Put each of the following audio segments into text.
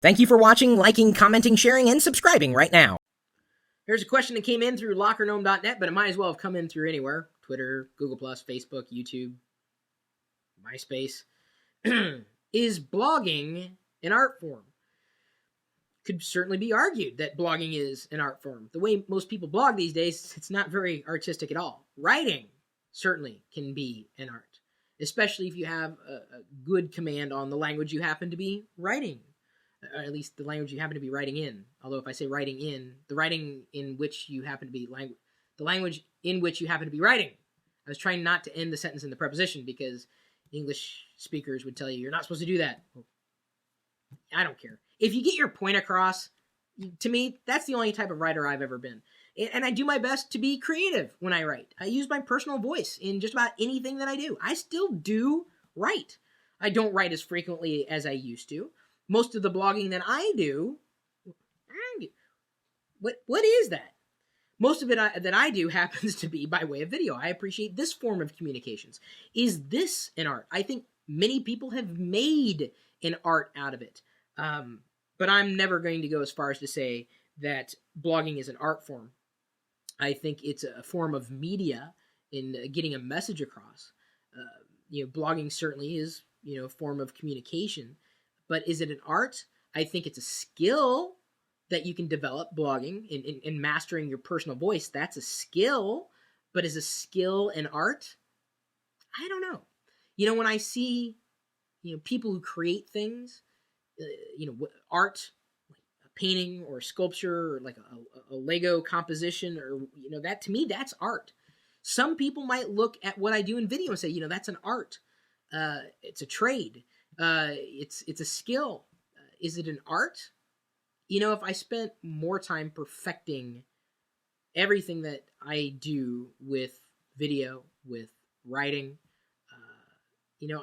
Thank you for watching, liking, commenting, sharing, and subscribing right now. Here's a question that came in through LockerGnome.net, but it might as well have come in through anywhere. Twitter, Google+, Facebook, YouTube, MySpace. Is blogging an art form? Could certainly be argued that blogging is an art form. The way most people blog these days, it's not very artistic at all. Writing certainly can be an art, especially if you have a good command on the language you happen to be writing. Or at least the language you happen to be writing in. Although if I say writing in, the writing in which you happen to be the language in which you happen to be writing. I was trying not to end the sentence in the preposition because English speakers would tell you you're not supposed to do that. I don't care. If you get your point across, to me, that's the only type of writer I've ever been. And I do my best to be creative when I write. I use my personal voice in just about anything that I do. I still do write. I don't write as frequently as I used to. Most of the blogging that I do, what is that? Most of it that I do happens to be by way of video. I appreciate this form of communications. Is this an art? I think many people have made an art out of it. But I'm never going to go as far as to say that blogging is an art form. I think it's a form of media in getting a message across. Blogging certainly is, a form of communication. But is it an art? I think it's a skill that you can develop, blogging, in mastering your personal voice. That's a skill. But is a skill an art? I don't know. When I see, people who create things, art, like a painting or a sculpture or like a Lego composition or, that to me, that's art. Some people might look at what I do in video and say, that's an art. It's a trade. It's a skill. Is it an art? If I spent more time perfecting everything that I do with video, with writing,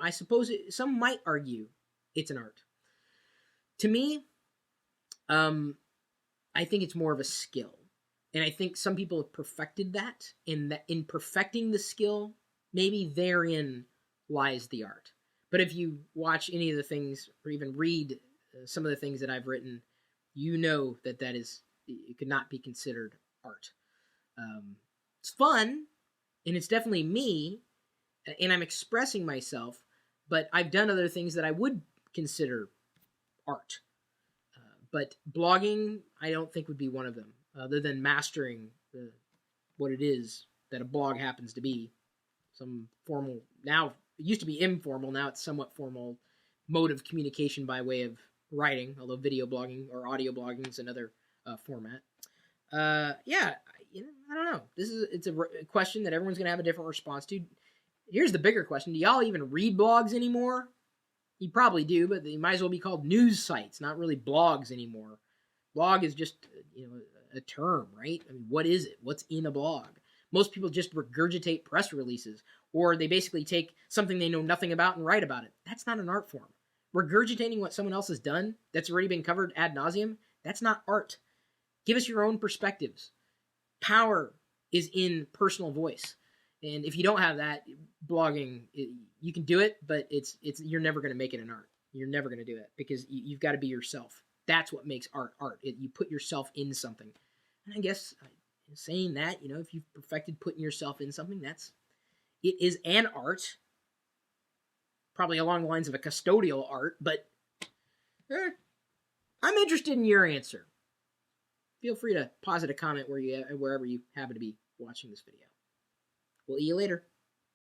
I suppose some might argue it's an art. To me, I think it's more of a skill. And I think some people have perfected that. In perfecting the skill, maybe therein lies the art. But if you watch any of the things or even read some of the things that I've written, it could not be considered art. It's fun, and it's definitely me, and I'm expressing myself, but I've done other things that I would consider art. But blogging, I don't think would be one of them, other than mastering what it is that a blog happens to be. Some formal, now it used to be informal, now it's somewhat formal mode of communication by way of writing, although video blogging or audio blogging is another format. I don't know. It's a question that everyone's going to have a different response to. Here's the bigger question. Do y'all even read blogs anymore? You probably do, but they might as well be called news sites, not really blogs anymore. Blog is just, a term, right? I mean, what is it? What's in a blog? Most people just regurgitate press releases, or they basically take something they know nothing about and write about it. That's not an art form. Regurgitating what someone else has done that's already been covered ad nauseum, that's not art. Give us your own perspectives. Power is in personal voice. And if you don't have that, blogging, you can do it, but you're never going to make it an art. You're never going to do it because you've got to be yourself. That's what makes art. You put yourself in something. And I guess saying that, if you've perfected putting yourself in something, it is an art. Probably along the lines of a custodial art, but I'm interested in your answer. Feel free to posit a comment wherever you happen to be watching this video. We'll see you later.